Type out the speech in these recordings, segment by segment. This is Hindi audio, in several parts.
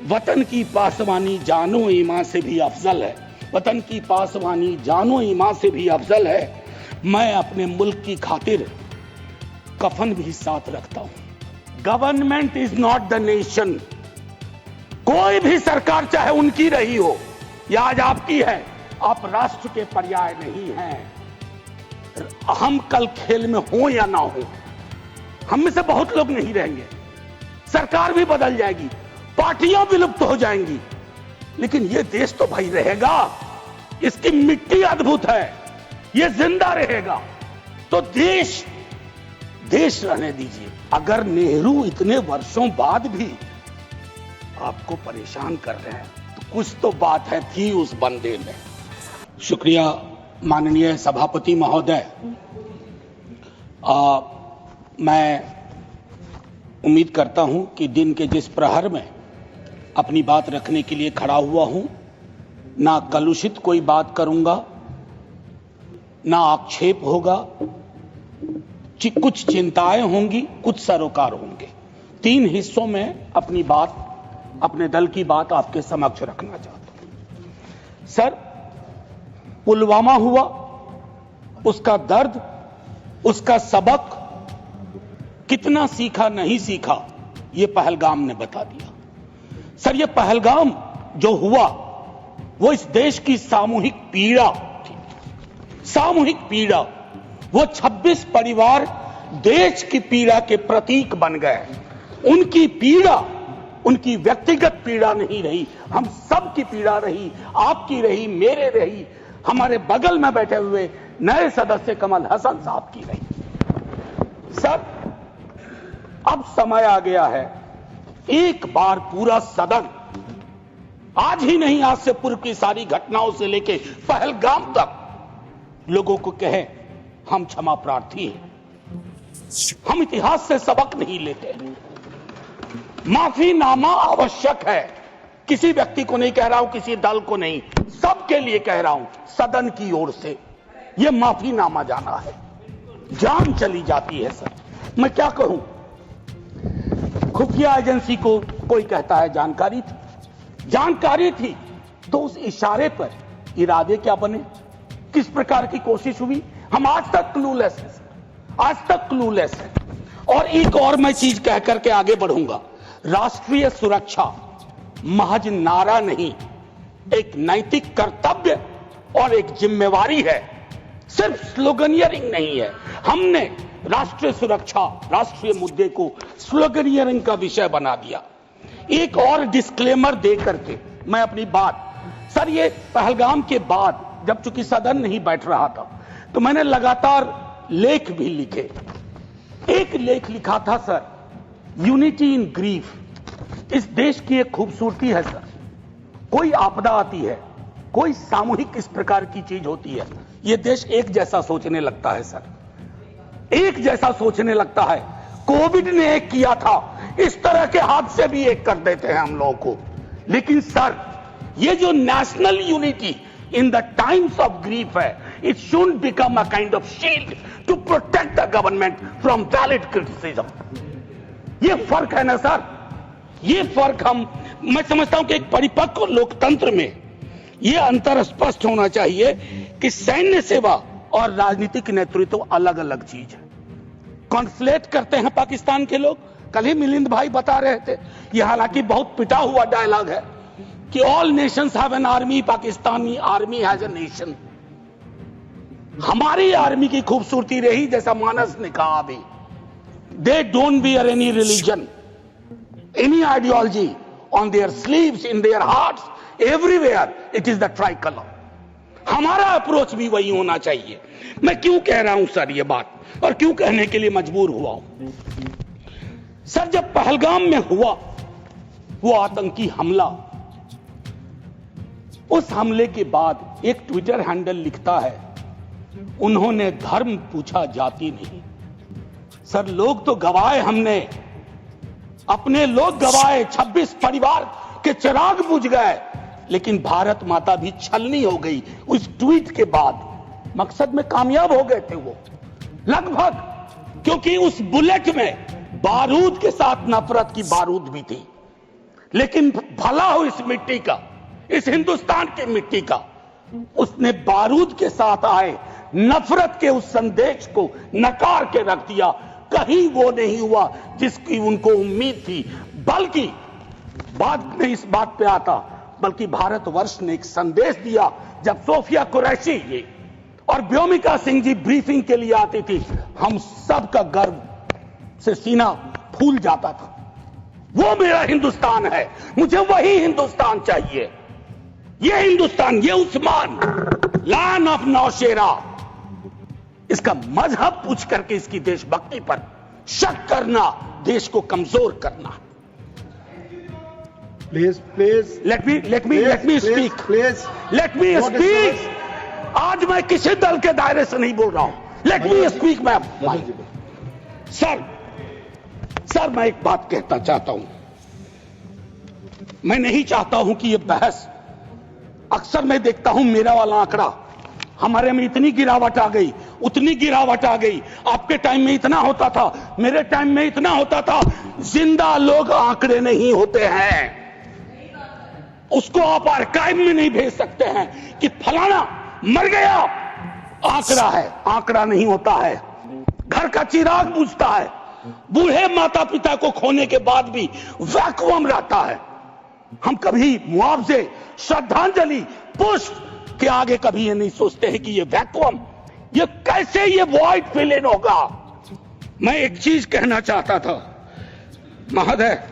वतन की पासवानी जानो ईमान से भी अफजल है। वतन की पासवानी जानो ईमान से भी अफजल है। मैं अपने मुल्क की खातिर कफन भी साथ रखता हूं। Government is not the nation. कोई भी सरकार चाहे उनकी रही हो या आज आपकी है, आप राष्ट्र के पर्याय नहीं हैं। हम कल खेल में हो या ना हो, हम में से बहुत लोग नहीं रहेंगे, सरकार भी बदल जाएगी, पार्टियां विलुप्त हो जाएंगी, लेकिन यह देश तो भाई रहेगा। इसकी मिट्टी अद्भुत है, यह जिंदा रहेगा। तो देश रहने दीजिए। अगर नेहरू इतने वर्षों बाद भी आपको परेशान कर रहे हैं तो कुछ तो बात है थी उस बंदे में। शुक्रिया माननीय सभापति महोदय। मैं उम्मीद करता हूं कि दिन के जिस प्रहर में अपनी बात रखने के लिए खड़ा हुआ हूं, ना कलुषित कोई बात करूंगा, ना आक्षेप होगा, कुछ चिंताएं होंगी, कुछ सरोकार होंगे। 3 हिस्सों में अपनी बात, अपने दल की बात आपके समक्ष रखना चाहता हूं। सर, पुलवामा हुआ, उसका दर्द, उसका सबक कितना सीखा नहीं सीखा, यह पहलगाम ने बता दिया। सर, यह पहलगाम जो हुआ वो इस देश की सामूहिक पीड़ा थी। सामूहिक पीड़ा, वो 26 परिवार देश की पीड़ा के प्रतीक बन गए। उनकी पीड़ा उनकी व्यक्तिगत पीड़ा नहीं रही, हम सब की पीड़ा रही, आपकी रही, मेरे रही, हमारे बगल में बैठे हुए नए सदस्य कमल हसन साहब की रही। सर, अब समय आ गया है, एक बार पूरा सदन, आज ही नहीं, आज से पूर्व की सारी घटनाओं से लेके पहलगाम तक लोगों को कहे हम क्षमा प्रार्थी हैं, हम इतिहास से सबक नहीं लेते। माफीनामा आवश्यक है। किसी व्यक्ति को नहीं कह रहा हूं, किसी दल को नहीं, सबके लिए कह रहा हूं, सदन की ओर से यह माफीनामा जाना है। जान चली जाती है सर, मैं क्या कहूं। खुफिया एजेंसी को कोई कहता है जानकारी थी, तो उस इशारे पर इरादे क्या बने, किस प्रकार की कोशिश हुई, हम आज तक क्लूलेस हैं, आज तक क्लूलेस है। और एक और मैं चीज कह करके आगे बढ़ूंगा। राष्ट्रीय सुरक्षा महज नारा नहीं, एक नैतिक कर्तव्य और एक जिम्मेवारी है, सिर्फ स्लोगनियरिंग नहीं है। हमने राष्ट्रीय सुरक्षा, राष्ट्रीय मुद्दे को स्लोगनियरिंग का विषय बना दिया। एक और डिस्क्लेमर दे करके मैं अपनी बात, सर, ये पहलगाम के बाद जब चूंकि सदन नहीं बैठ रहा था तो मैंने लगातार लेख भी लिखे। एक लेख लिखा था सर, यूनिटी इन ग्रीफ। इस देश की एक खूबसूरती है सर, कोई आपदा आती है, कोई सामूहिक इस प्रकार की चीज होती है, यह देश एक जैसा सोचने लगता है सर, एक जैसा सोचने लगता है। कोविड ने एक किया था, इस तरह के हादसे भी एक कर देते हैं हम लोगों को। लेकिन सर, ये जो national unity in the times of grief है, it shouldn't become a kind of shield to protect the government from valid criticism. ये फर्क है ना सर, ये फर्क मैं समझता हूं कि एक परिपक्व लोकतंत्र में ये अंतर स्पष्ट होना चाहिए कि सैन्य सेवा और राजनीतिक नेतृत्व अलग अलग चीज है। कॉन्फ्लेट करते हैं पाकिस्तान के लोग। कल ही मिलिंद भाई बता रहे थे, ये हालांकि बहुत पिटा हुआ डायलॉग है कि all nations have an army, Pakistani army has a nation. हमारी आर्मी की खूबसूरती रही, जैसा मानस ने कहा अभी, they don't bear any religion, any ideology on their sleeves, in their hearts, everywhere it is the tricolour. हमारा अप्रोच भी वही होना चाहिए। मैं क्यों कह रहा हूं सर ये बात, और क्यों कहने के लिए मजबूर हुआ हूं सर, जब पहलगाम में हुआ वो आतंकी हमला, उस हमले के बाद एक ट्विटर हैंडल लिखता है, उन्होंने धर्म पूछा, जाति नहीं। सर, लोग तो गवाए, हमने अपने लोग गवाए, 26 परिवार के चिराग बुझ गए, लेकिन भारत माता भी छलनी हो गई उस ट्वीट के बाद। मकसद में कामयाब हो गए थे वो लगभग, क्योंकि उस बुलेट में बारूद के साथ नफरत की बारूद भी थी। लेकिन भला हो इस मिट्टी का, इस हिंदुस्तान की मिट्टी का। उसने बारूद के साथ आए नफरत के उस संदेश को नकार के रख दिया। कहीं वो नहीं हुआ जिसकी उनको उम्मीद थी। बल्कि बाद में इस बात पे आता, बल्कि भारतवर्ष ने एक संदेश दिया। जब सोफिया कुरैशी जी और व्योमिका सिंह जी ब्रीफिंग के लिए आती थी, हम सबका गर्व से सीना फूल जाता था। वो मेरा हिंदुस्तान है, मुझे वही हिंदुस्तान चाहिए। ये हिंदुस्तान, ये उस्मान, लैंड ऑफ नौशेरा। इसका मजहब पूछ करके इसकी देशभक्ति पर शक करना देश को कमजोर करना। Please let me speak। आज मैं किसी दल के दायरे से नहीं बोल रहा हूं। let me speak। मैं सर मैं एक बात कहना चाहता हूं। मैं नहीं चाहता हूं कि यह बहस, अक्सर मैं देखता हूं मेरा वाला आंकड़ा, हमारे में इतनी गिरावट आ गई, उतनी गिरावट आ गई। आपके टाइम में इतना होता था, मेरे टाइम में इतना होता था। जिंदा लोग आंकड़े नहीं होते हैं। उसको आप आर्काइव में नहीं भेज सकते हैं कि फलाना मर गया। आंकड़ा है, आंकड़ा नहीं होता है। घर का चिराग बुझता है। बूढ़े माता पिता को खोने के बाद भी वैक्यूम रहता है। हम कभी मुआवजे, श्रद्धांजलि, पुष्प के आगे कभी ये नहीं सोचते हैं कि ये वैक्यूम, ये कैसे ये वॉइड फिल इन होगा। मैं एक चीज कहना चाहता था महोदय,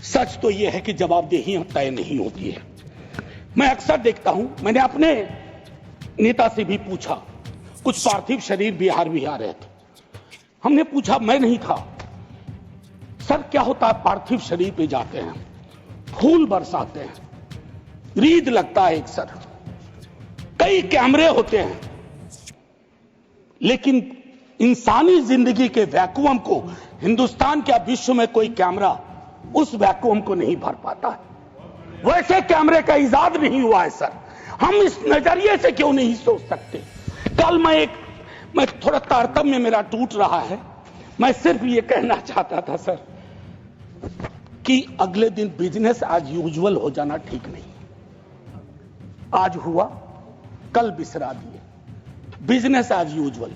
सच तो यह है कि जवाबदेही तय नहीं होती है। मैं अक्सर देखता हूं, मैंने अपने नेता से भी पूछा, कुछ पार्थिव शरीर बिहार भी आ रहे थे। हमने पूछा, मैं नहीं था, सर क्या होता है पार्थिव शरीर पे जाते हैं, फूल बरसाते हैं, रीद लगता है एक सर, कई कैमरे होते हैं, लेकिन इंसानी जिंदगी के वैक्यूम को हिंदुस्तान क्या विश्व में कोई कैमरा उस वैक्यूम को नहीं भर पाता है। वैसे कैमरे का इजाद नहीं हुआ है सर। हम इस नजरिए से क्यों नहीं सोच सकते। कल मैं थोड़ा तारतम्य मेरा टूट रहा है। मैं सिर्फ ये कहना चाहता था सर कि अगले दिन बिजनेस एज यूजुअल हो जाना ठीक नहीं। आज हुआ, कल बिसरा दिए। Business as usual.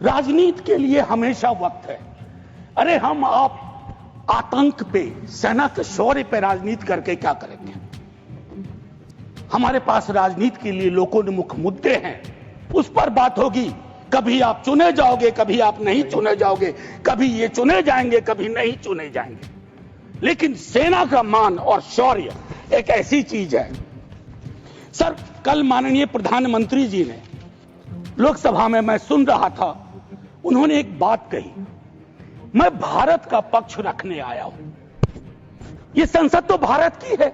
राजनीति के लिए हमेशा वक्त है। अरे हम आप आतंक पे, सेना के शौर्य पे राजनीति करके क्या करेंगे। हमारे पास राजनीति के लिए लोगों ने मुख्य मुद्दे हैं, उस पर बात होगी। कभी आप चुने जाओगे, कभी आप नहीं चुने जाओगे, कभी ये चुने जाएंगे, कभी नहीं चुने जाएंगे। लेकिन सेना का मान और शौर्य एक ऐसी चीज है। सर कल माननीय प्रधानमंत्री जी ने लोकसभा में, मैं सुन रहा था, उन्होंने एक बात कही, मैं भारत का पक्ष रखने आया हूं। ये संसद तो भारत की है,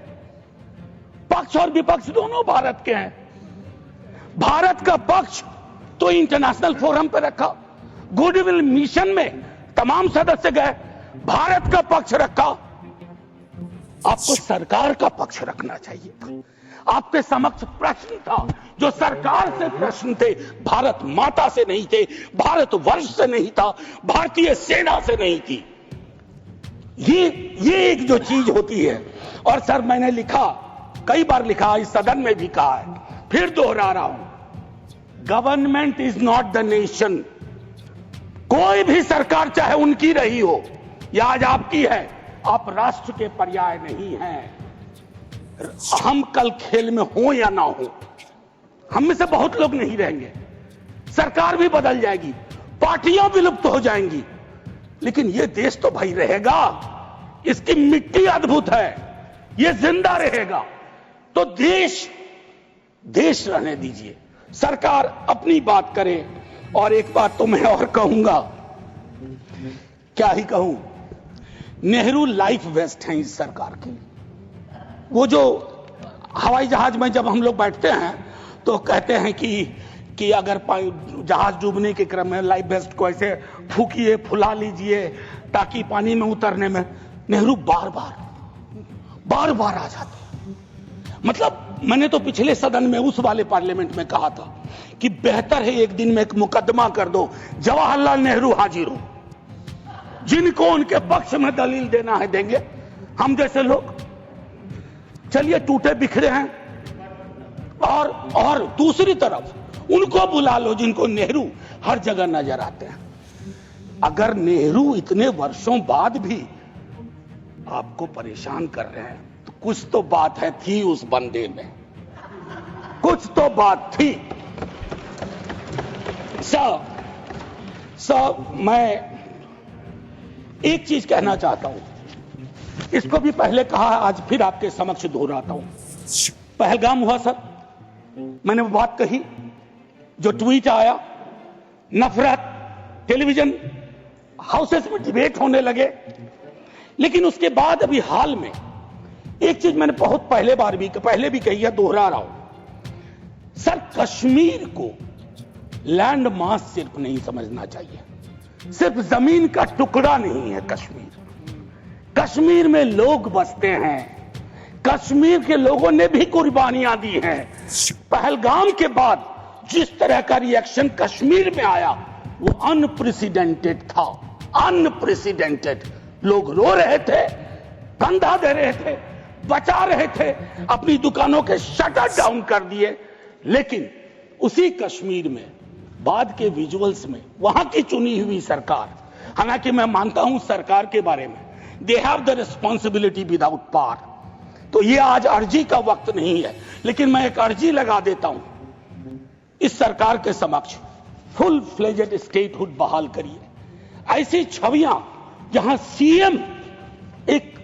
पक्ष और विपक्ष दोनों भारत के हैं। भारत का पक्ष तो इंटरनेशनल फोरम पे रखा, गुडविल मिशन में तमाम सदस्य गए, भारत का पक्ष रखा। आपको सरकार का पक्ष रखना चाहिए था। आपके समक्ष प्रश्न था, जो सरकार से प्रश्न थे, भारत माता से नहीं थे, भारत वर्ष से नहीं था, भारतीय सेना से नहीं थी। ये एक जो चीज होती है। और सर मैंने लिखा, कई बार लिखा, इस सदन में भी कहा है, फिर दोहरा रहा हूं, government is not the nation. कोई भी सरकार चाहे उनकी रही हो या आज आपकी है, आप राष्ट्र के पर्याय नहीं हैं। हम कल खेल में हो या ना हो, हम में से बहुत लोग नहीं रहेंगे, सरकार भी बदल जाएगी, पार्टियां विलुप्त हो जाएंगी, लेकिन ये देश तो भाई रहेगा। इसकी मिट्टी अद्भुत है, ये जिंदा रहेगा। तो देश रहने दीजिए, सरकार अपनी बात करे। और एक बात तो मैं और कहूंगा, क्या ही कहूं, नेहरू लाइफ वेस्ट हैं इस सरकार की। वो जो हवाई जहाज में जब हम लोग बैठते हैं तो कहते हैं कि अगर जहाज डूबने के क्रम में लाइफ वेस्ट को ऐसे फूकिए, फुला लीजिए ताकि पानी में उतरने में, नेहरू बार बार आ जाते। मतलब मैंने तो पिछले सदन में, उस वाले पार्लियामेंट में कहा था कि बेहतर है एक दिन में एक मुकदमा कर दो, जवाहरलाल नेहरू हाजिर हो, जिनको उनके पक्ष में दलील देना है देंगे, हम जैसे लोग चलिए टूटे बिखरे हैं, और दूसरी तरफ उनको बुला लो जिनको नेहरू हर जगह नजर आते हैं। अगर नेहरू इतने वर्षों बाद भी आपको परेशान कर रहे हैं तो कुछ तो बात है, थी उस बंदे में, कुछ तो बात थी। मैं एक चीज कहना चाहता हूं, इसको भी पहले कहा, आज फिर आपके समक्ष दोहराता हूं। पहलगाम हुआ सर, मैंने वो बात कही, जो ट्वीट आया, नफरत, टेलीविजन हाउसेस में डिबेट होने लगे। लेकिन उसके बाद अभी हाल में एक चीज मैंने बहुत पहले भी कही है, दोहरा रहा हूं सर, कश्मीर को लैंड मास सिर्फ नहीं समझना चाहिए, सिर्फ जमीन का टुकड़ा नहीं है कश्मीर। कश्मीर में लोग बसते हैं, कश्मीर के लोगों ने भी कुर्बानियां दी हैं। पहलगाम के बाद जिस तरह का रिएक्शन कश्मीर में आया वो अनप्रेसिडेंटेड था, अनप्रेसिडेंटेड। लोग रो रहे थे, कंधा दे रहे थे, बचा रहे थे, अपनी दुकानों के शटर डाउन कर दिए। लेकिन उसी कश्मीर में बाद के विजुअल्स में वहां की चुनी हुई सरकार, हालांकि मैं मानता हूं सरकार के बारे में, they have the responsibility without power, तो ये आज अर्जी का वक्त नहीं है, लेकिन मैं एक अर्जी लगा देता हूं इस सरकार के समक्ष, फुल फ्लेजेड स्टेटहुड बहाल करिए। ऐसी छवियां जहां सीएम एक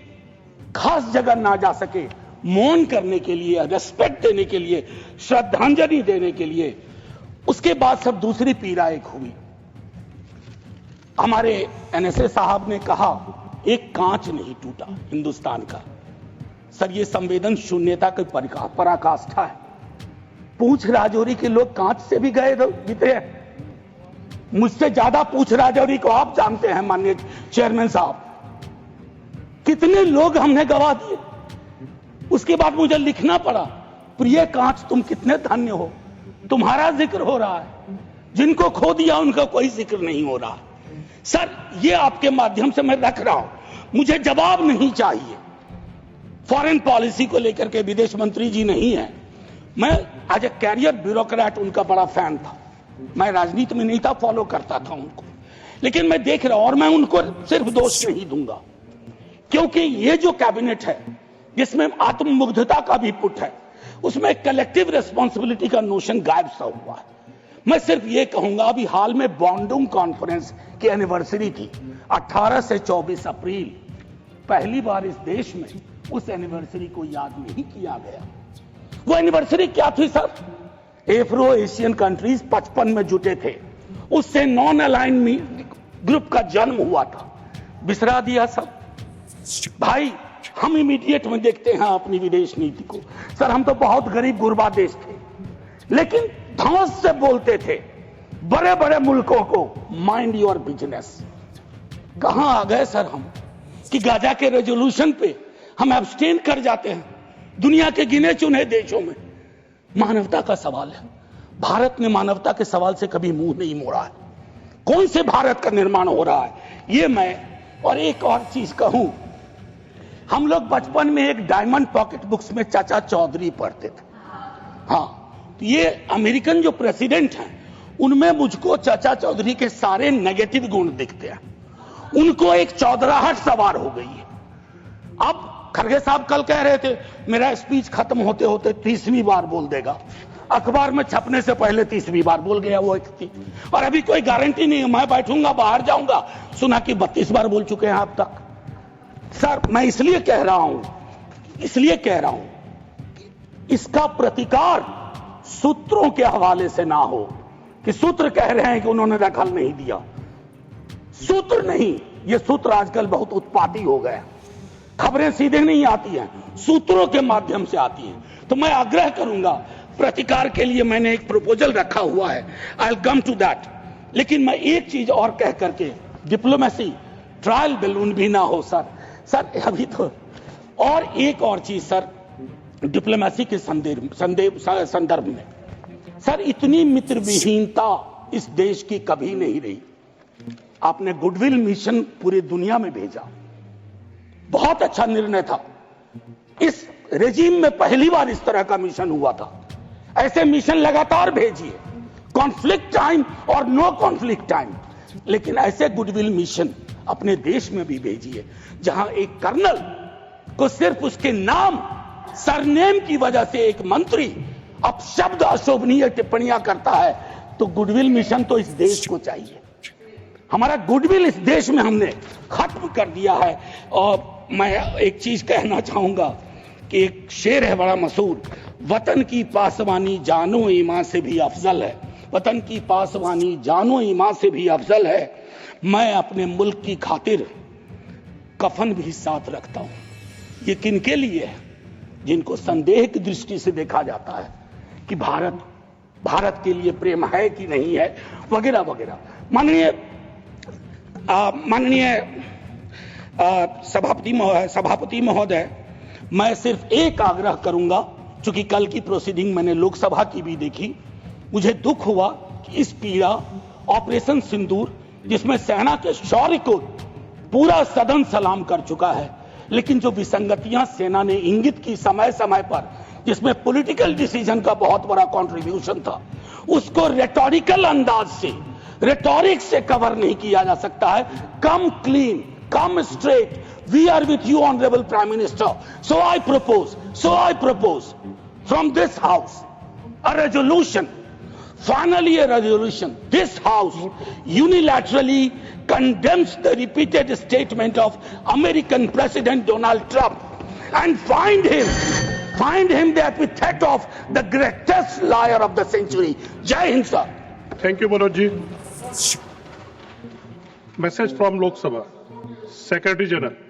खास जगह ना जा सके, मौन करने के लिए, रेस्पेक्ट देने के लिए, श्रद्धांजलि देने के लिए, उसके बाद सब दूसरी पीड़ा एक हुई। हमारे एनएसए साहब ने कहा एक कांच नहीं टूटा हिंदुस्तान का। सर ये संवेदन शून्यता की पराकाष्ठा है। पूंछ राजौरी के लोग कांच से भी गए बीते हैं। मुझसे ज्यादा पूंछ राजौरी को आप जानते हैं माननीय चेयरमैन साहब, कितने लोग हमने गवा दिए। उसके बाद मुझे लिखना पड़ा, प्रिय कांच तुम कितने धन्य हो, तुम्हारा जिक्र हो रहा है, जिनको खो दिया उनका कोई जिक्र नहीं हो रहा। सर ये आपके माध्यम से मैं रख रहा हूं, मुझे जवाब नहीं चाहिए। फॉरेन पॉलिसी को लेकर के विदेश मंत्री जी नहीं है, मैं एज ए कैरियर ब्यूरोक्रेट उनका बड़ा फैन था। मैं राजनीति में नहीं था, फॉलो करता था उनको, लेकिन मैं देख रहा हूं, और मैं उनको सिर्फ दोष नहीं दूंगा, क्योंकि ये जो कैबिनेट है जिसमें आत्ममुग्धता का भी पुट है, उसमें कलेक्टिव रिस्पॉन्सिबिलिटी का नोशन गायब सा हुआ है। मैं सिर्फ ये कहूंगा, अभी हाल में बॉन्डुंग कॉन्फ्रेंस की एनिवर्सरी थी, 18 से 24 अप्रैल, पहली बार इस देश में उस एनिवर्सरी को याद नहीं किया गया। वो एनिवर्सरी क्या थी सर? एफ्रो एशियन कंट्रीज 55 में जुटे थे, उससे नॉन अलाइन ग्रुप का जन्म हुआ था, बिसरा दिया सब। भाई हम इमीडिएट में देखते हैं अपनी विदेश नीति को। सर हम तो बहुत गरीब गुरबा देश थे, लेकिन धौंस से बोलते थे बड़े बड़े मुल्कों को, माइंड योर बिजनेस। कहां आ गए सर हम कि गाजा के रेजोल्यूशन पे हम एब्सटेन कर जाते हैं दुनिया के गिने चुने देशों में। मानवता का सवाल है, भारत ने मानवता के सवाल से कभी मुंह नहीं मोड़ा है। कौन से भारत का निर्माण हो रहा है ये मैं, और एक और चीज कहूं, हम लोग बचपन में एक डायमंड पॉकेट बुक्स में चाचा चौधरी पढ़ते थे। हाँ, ये अमेरिकन जो प्रेसिडेंट हैं उनमें मुझको चाचा चौधरी के सारे नेगेटिव गुण दिखते हैं। उनको एक चौधराहट सवार हो गई है। अब खड़गे साहब कल कह रहे थे मेरा स्पीच खत्म होते होते 30वीं बार बोल देगा, अखबार में छपने से पहले 30वीं बार बोल गया वो व्यक्ति, और अभी कोई गारंटी नहीं है, मैं बैठूंगा बाहर जाऊंगा सुना कि 32 बार बोल चुके हैं आप तक। सर मैं इसलिए कह रहा हूं इसका प्रतिकार सूत्रों के हवाले से ना हो कि सूत्र कह रहे हैं कि उन्होंने दखल नहीं दिया। सूत्र नहीं, ये सूत्र आजकल बहुत उत्पाती हो गए, खबरें सीधे नहीं आती हैं, सूत्रों के माध्यम से आती हैं। तो मैं आग्रह करूंगा, प्रतिकार के लिए मैंने एक प्रपोजल रखा हुआ है, I will come to that. लेकिन मैं एक चीज और कह करके, डिप्लोमेसी ट्रायल बैलून भी ना हो सर अभी तो। और एक और चीज सर, डिप्लोमेसी के संदर्भ में सर, इतनी मित्र विहीनता इस देश की कभी नहीं रही। आपने गुडविल मिशन पूरी दुनिया में भेजा, बहुत अच्छा निर्णय था। इस रेजिम में पहली बार इस तरह का मिशन हुआ था। ऐसे मिशन लगातार भेजिए, कॉन्फ्लिक्ट टाइम और नो कॉन्फ्लिक्ट टाइम, लेकिन ऐसे गुडविल मिशन अपने देश में भी भेजिए, जहां एक कर्नल को सिर्फ उसके नाम सरनेम की वजह से एक मंत्री अपशब्द अशोभनीय टिप्पणियां करता है, तो गुडविल मिशन तो इस देश को चाहिए। हमारा गुडविल इस देश में हमने खत्म कर दिया है। और मैं एक चीज कहना चाहूंगा कि एक शेर है बड़ा मशहूर, वतन की पासवानी जानो ईमान से भी अफजल है। वतन की पासवानी जानो ईमान से भी अफजल है। मैं अपने मुल्क की खातिर कफन भी साथ रखता हूं। ये किनके लिए है? जिनको संदेह की दृष्टि से देखा जाता है कि भारत के लिए प्रेम है कि नहीं है, वगैरह वगैरह। माननीय सभापति महोदय, मैं सिर्फ एक आग्रह करूंगा, चूंकि कल की प्रोसीडिंग मैंने लोकसभा की भी देखी, मुझे दुख हुआ कि इस पीड़ा ऑपरेशन सिंदूर, जिसमें सेना के शौर्य को पूरा सदन सलाम कर चुका है, लेकिन जो विसंगतियां सेना ने इंगित की समय समय पर, जिसमें पॉलिटिकल डिसीजन का बहुत बड़ा कंट्रीब्यूशन था, उसको रेटोरिकल अंदाज से, रेटोरिक से कवर नहीं किया जा सकता है। Come clean, come straight, we are with you honourable prime minister, so I propose from this house a resolution, finally a resolution. This house unilaterally condemns the repeated statement of American President Donald Trump and find him the epithet of the greatest liar of the century. Jai Hind, sir. Thank you, Manoj ji. Message from Lok Sabha. Secretary General.